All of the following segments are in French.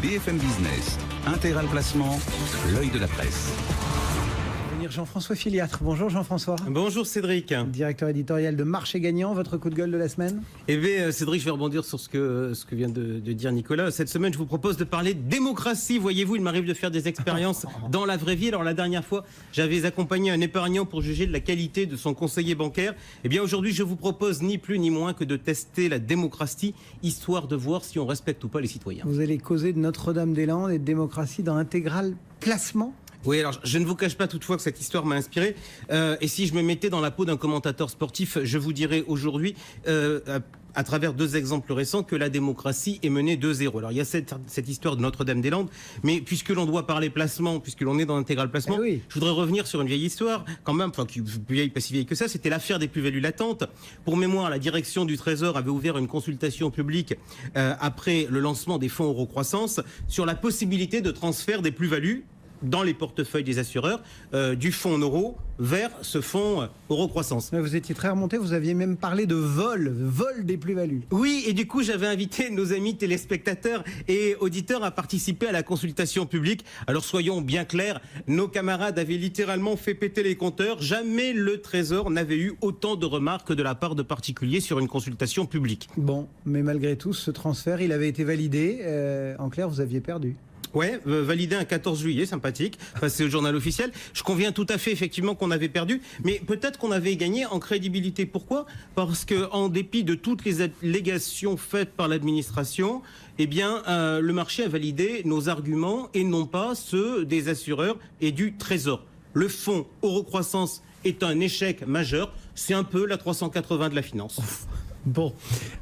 BFM Business, Intégral Placement, l'œil de la presse. Jean-François Filiatre. Bonjour Jean-François. Bonjour Cédric. Directeur éditorial de Marché Gagnant, votre coup de gueule de la semaine? Eh bien Cédric, je vais rebondir sur ce que vient de dire Nicolas. Cette semaine, je vous propose de parler de démocratie. Voyez-vous, il m'arrive de faire des expériences dans la vraie vie. Alors la dernière fois, j'avais accompagné un épargnant pour juger de la qualité de son conseiller bancaire. Eh bien aujourd'hui, je vous propose ni plus ni moins que de tester la démocratie, histoire de voir si on respecte ou pas les citoyens. Vous allez causer de Notre-Dame-des-Landes et de démocratie dans Intégral Placement? Oui, alors je ne vous cache pas toutefois que cette histoire m'a inspiré. Et si je me mettais dans la peau d'un commentateur sportif, je vous dirais aujourd'hui, à travers deux exemples récents, que la démocratie est menée 2-0. Alors il y a cette histoire de Notre-Dame-des-Landes, mais puisque l'on doit parler placement, puisque l'on est dans l'intégral placement, oui. Je voudrais revenir sur une vieille histoire, quand même, enfin qui plus vieille, pas si vieille que ça, c'était l'affaire des plus-values latentes. Pour mémoire, la direction du Trésor avait ouvert une consultation publique après le lancement des fonds Eurocroissance sur la possibilité de transfert des plus-values dans les portefeuilles des assureurs, du fonds euro vers ce fonds Eurocroissance. Vous étiez très remonté, vous aviez même parlé de vol des plus-values. Oui, et du coup, j'avais invité nos amis téléspectateurs et auditeurs à participer à la consultation publique. Alors soyons bien clairs, nos camarades avaient littéralement fait péter les compteurs. Jamais le Trésor n'avait eu autant de remarques de la part de particuliers sur une consultation publique. Bon, mais malgré tout, ce transfert, il avait été validé. En clair, vous aviez perdu. Ouais, validé un 14 juillet, sympathique, passé au journal officiel. Je conviens tout à fait effectivement qu'on avait perdu, mais peut-être qu'on avait gagné en crédibilité. Pourquoi ? Parce que en dépit de toutes les allégations faites par l'administration, eh bien, le marché a validé nos arguments et non pas ceux des assureurs et du Trésor. Le fonds Eurocroissance est un échec majeur. C'est un peu la 380 de la finance. Bon,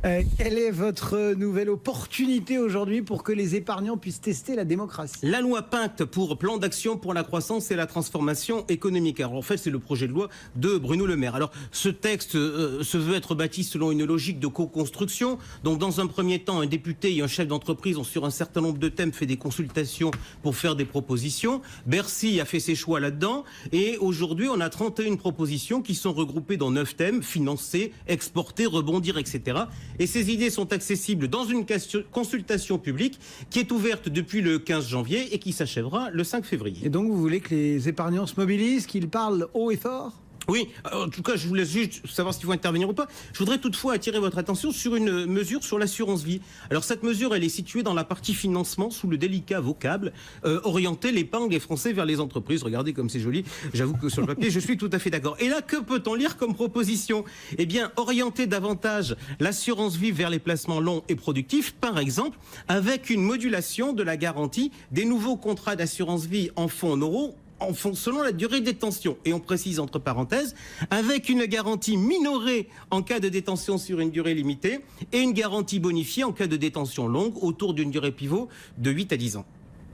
quelle est votre nouvelle opportunité aujourd'hui pour que les épargnants puissent tester la démocratie? La loi Pacte pour plan d'action pour la croissance et la transformation économique. Alors en fait, c'est le projet de loi de Bruno Le Maire. Alors ce texte se veut être bâti selon une logique de co-construction. Donc dans un premier temps, un député et un chef d'entreprise ont sur un certain nombre de thèmes fait des consultations pour faire des propositions. Bercy a fait ses choix là-dedans. Et aujourd'hui, on a 31 propositions qui sont regroupées dans 9 thèmes: financer, exporter, rebondir, etc. Et ces idées sont accessibles dans une consultation publique qui est ouverte depuis le 15 janvier et qui s'achèvera le 5 février. Et donc vous voulez que les épargnants se mobilisent, qu'ils parlent haut et fort? Oui, en tout cas, je vous laisse juste savoir s'il faut intervenir ou pas. Je voudrais toutefois attirer votre attention sur une mesure sur l'assurance vie. Alors cette mesure, elle est située dans la partie financement sous le délicat vocable orienter l'épargne des Français vers les entreprises. Regardez comme c'est joli. J'avoue que sur le papier, je suis tout à fait d'accord. Et là, que peut-on lire comme proposition? Eh bien, orienter davantage l'assurance vie vers les placements longs et productifs, par exemple, avec une modulation de la garantie des nouveaux contrats d'assurance vie en fonds euros selon la durée de détention. Et on précise entre parenthèses, avec une garantie minorée en cas de détention sur une durée limitée et une garantie bonifiée en cas de détention longue autour d'une durée pivot de 8 à 10 ans.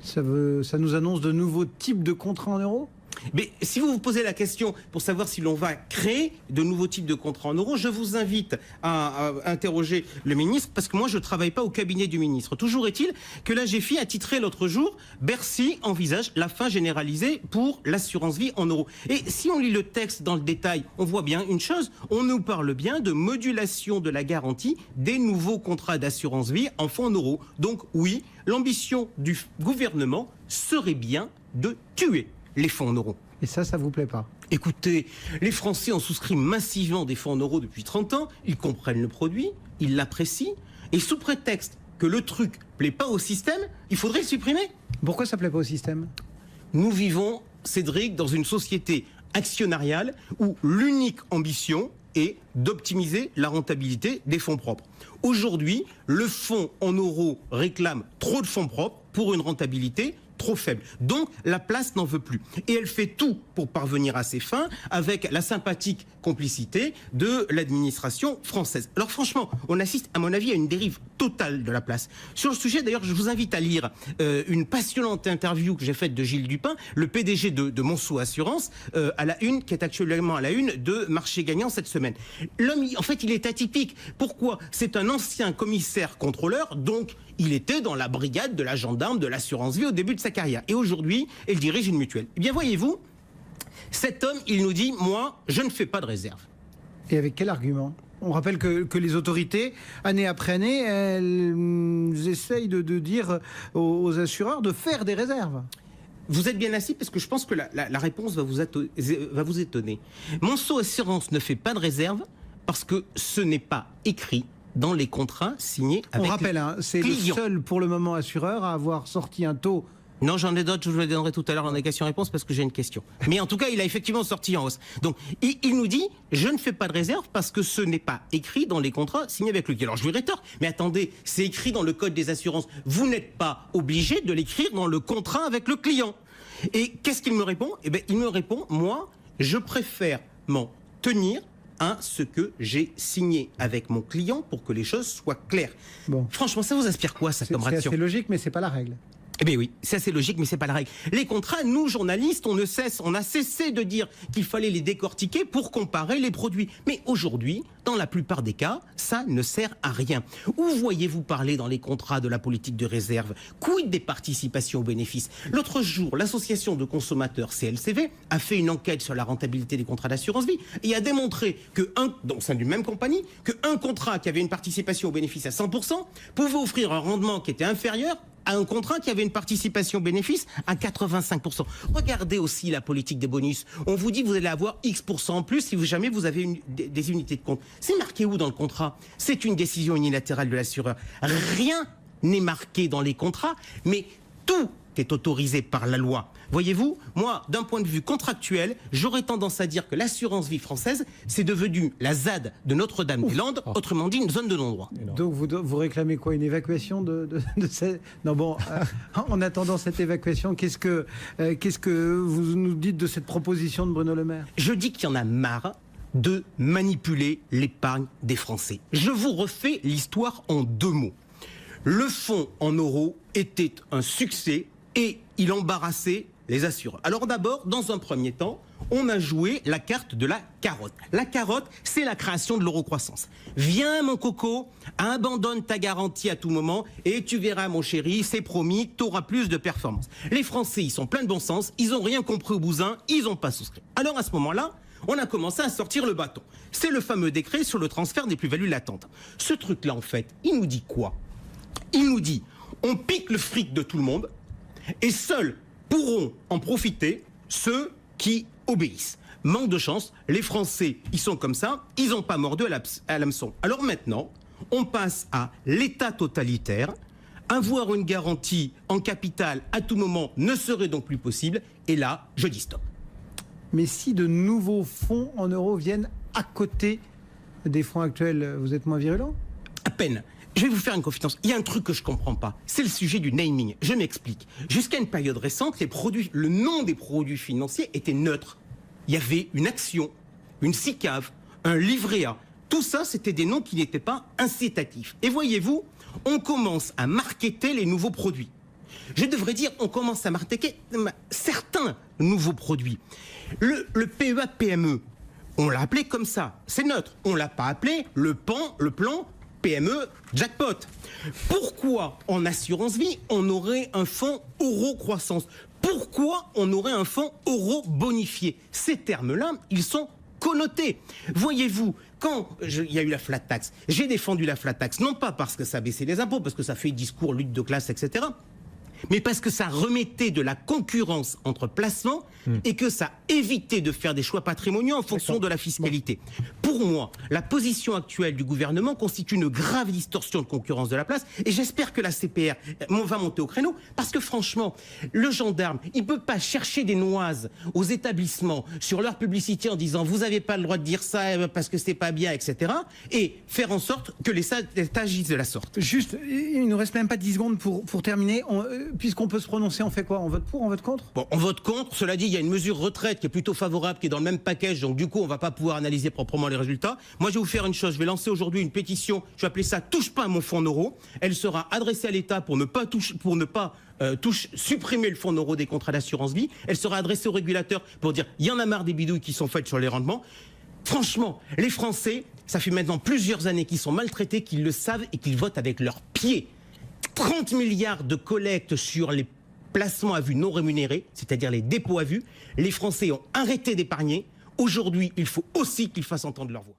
Ça nous annonce de nouveaux types de contrats en euros? Mais si vous vous posez la question pour savoir si l'on va créer de nouveaux types de contrats en euros, je vous invite à interroger le ministre, parce que moi je ne travaille pas au cabinet du ministre. Toujours est-il que l'AGFI a titré l'autre jour « Bercy envisage la fin généralisée pour l'assurance vie en euros ». Et si on lit le texte dans le détail, on voit bien une chose, on nous parle bien de modulation de la garantie des nouveaux contrats d'assurance vie en fonds en euros. Donc oui, l'ambition du gouvernement serait bien de tuer les fonds en euros. Et ça vous plaît pas? Écoutez, les Français ont souscrit massivement des fonds en euros depuis 30 ans, ils comprennent le produit, ils l'apprécient, et sous prétexte que le truc plaît pas au système, il faudrait le supprimer. Pourquoi ça plaît pas au système? Nous vivons, Cédric, dans une société actionnariale où l'unique ambition est d'optimiser la rentabilité des fonds propres. Aujourd'hui, le fonds en euros réclame trop de fonds propres pour une rentabilité trop faible. Donc, la place n'en veut plus. Et elle fait tout pour parvenir à ses fins avec la sympathique complicité de l'administration française. Alors franchement, on assiste, à mon avis, à une dérive totale de la place. Sur le sujet, d'ailleurs, je vous invite à lire une passionnante interview que j'ai faite de Gilles Dupin, le PDG de Monceau Assurance, à la une, qui est actuellement à la une de Marché Gagnant cette semaine. L'homme, en fait, il est atypique. Pourquoi? C'est un ancien commissaire contrôleur, donc il était dans la brigade de la gendarme de l'assurance vie au début de sa carrière. Et aujourd'hui, il dirige une mutuelle. Eh bien, voyez-vous, cet homme, il nous dit, moi, je ne fais pas de réserve. Et avec quel argument? On rappelle que les autorités, année après année, elles essayent de dire aux assureurs de faire des réserves. Vous êtes bien assis parce que je pense que la réponse va vous étonner. Monceau Assurance ne fait pas de réserve parce que ce n'est pas écrit dans les contrats signés avec. On rappelle, c'est le client. seul pour le moment assureur à avoir sorti un taux. Non, j'en ai d'autres, je vous les donnerai tout à l'heure dans les questions-réponses parce que j'ai une question. Mais en tout cas, il a effectivement sorti en hausse. Donc, il nous dit, je ne fais pas de réserve parce que ce n'est pas écrit dans les contrats signés avec le client. Alors, je lui rétorque, mais attendez, c'est écrit dans le code des assurances. Vous n'êtes pas obligé de l'écrire dans le contrat avec le client. Et qu'est-ce qu'il me répond? Eh bien, il me répond, moi, je préfère m'en tenir à ce que j'ai signé avec mon client pour que les choses soient claires. Bon. Franchement, ça vous inspire quoi, ça, comme C'est réaction? assez logique, mais c'est pas la règle. Eh bien oui, c'est assez logique, mais c'est pas la règle. Les contrats, nous, journalistes, on a cessé de dire qu'il fallait les décortiquer pour comparer les produits. Mais aujourd'hui, dans la plupart des cas, ça ne sert à rien. Où voyez-vous parler dans les contrats de la politique de réserve? Quid des participations aux bénéfices? L'autre jour, l'association de consommateurs CLCV a fait une enquête sur la rentabilité des contrats d'assurance vie et a démontré que donc c'est d'une même compagnie, qu'un contrat qui avait une participation aux bénéfices à 100% pouvait offrir un rendement qui était inférieur à un contrat qui avait une participation bénéfice à 85%. Regardez aussi la politique des bonus. On vous dit que vous allez avoir X% en plus si jamais vous avez des unités de compte. C'est marqué où dans le contrat? C'est une décision unilatérale de l'assureur. Rien n'est marqué dans les contrats, mais tout est autorisé par la loi. Voyez-vous, moi, d'un point de vue contractuel, j'aurais tendance à dire que l'assurance vie française, c'est devenu la ZAD de Notre-Dame-des-Landes, autrement dit une zone de non-droit. Donc vous réclamez quoi? Une évacuation de cette... Non bon, en attendant cette évacuation, qu'est-ce que vous nous dites de cette proposition de Bruno Le Maire? Je dis qu'il y en a marre de manipuler l'épargne des Français. Je vous refais l'histoire en 2 mots. Le fonds en euros était un succès et il embarrassait les assureurs. Alors d'abord, dans un premier temps, on a joué la carte de la carotte. La carotte, c'est la création de l'euro-croissance. Viens mon coco, abandonne ta garantie à tout moment et tu verras mon chéri, c'est promis, tu auras plus de performance. Les Français, ils sont pleins de bon sens, ils n'ont rien compris au bousin, ils n'ont pas souscrit. Alors à ce moment-là, on a commencé à sortir le bâton. C'est le fameux décret sur le transfert des plus-values latentes. Ce truc-là, en fait, il nous dit quoi? Il nous dit, on pique le fric de tout le monde et seuls pourront en profiter ceux qui obéissent. Manque de chance, les Français, ils sont comme ça, ils n'ont pas mordu à l'hameçon. Alors maintenant, on passe à l'État totalitaire. Avoir une garantie en capital à tout moment ne serait donc plus possible. Et là, je dis stop. Mais si de nouveaux fonds en euros viennent à côté des fonds actuels, vous êtes moins virulent? À peine. Je vais vous faire une confidence. Il y a un truc que je ne comprends pas. C'est le sujet du naming. Je m'explique. Jusqu'à une période récente, le nom des produits financiers était neutre. Il y avait une action, une SICAV, un livret A. Tout ça, c'était des noms qui n'étaient pas incitatifs. Et voyez-vous, on commence à marketer les nouveaux produits. Je devrais dire, on commence à marketer certains nouveaux produits. Le PEA-PME, on l'a appelé comme ça. C'est neutre. On ne l'a pas appelé le plan PME jackpot. Pourquoi en assurance vie on aurait un fonds euro croissance? Pourquoi on aurait un fonds euro bonifié? Ces termes-là, ils sont connotés. Voyez-vous, quand il y a eu la flat tax, j'ai défendu la flat tax, non pas parce que ça baissait les impôts, parce que ça fait discours, lutte de classe, etc., mais parce que ça remettait de la concurrence entre placements et que ça évitait de faire des choix patrimoniaux en fonction de la fiscalité. Pour moi, la position actuelle du gouvernement constitue une grave distorsion de concurrence de la place et j'espère que la CPR va monter au créneau parce que franchement, le gendarme, il ne peut pas chercher des noises aux établissements sur leur publicité en disant vous n'avez pas le droit de dire ça parce que c'est pas bien, etc. et faire en sorte que les États agissent de la sorte. Juste, il ne nous reste même pas 10 secondes pour terminer. Puisqu'on peut se prononcer, on fait quoi? On vote pour, on vote contre? Bon, on vote contre. Cela dit, il y a une mesure retraite qui est plutôt favorable, qui est dans le même package. Donc du coup, on ne va pas pouvoir analyser proprement les résultats. Moi, je vais vous faire une chose. Je vais lancer aujourd'hui une pétition. Je vais appeler ça « Touche pas à mon fonds euro ». Elle sera adressée à l'État pour ne pas supprimer le fonds euro des contrats d'assurance vie. Elle sera adressée au régulateur pour dire « Il y en a marre des bidouilles qui sont faites sur les rendements ». Franchement, les Français, ça fait maintenant plusieurs années qu'ils sont maltraités, qu'ils le savent et qu'ils votent avec leurs pieds. 30 milliards de collecte sur les placements à vue non rémunérés, c'est-à-dire les dépôts à vue. Les Français ont arrêté d'épargner. Aujourd'hui, il faut aussi qu'ils fassent entendre leur voix.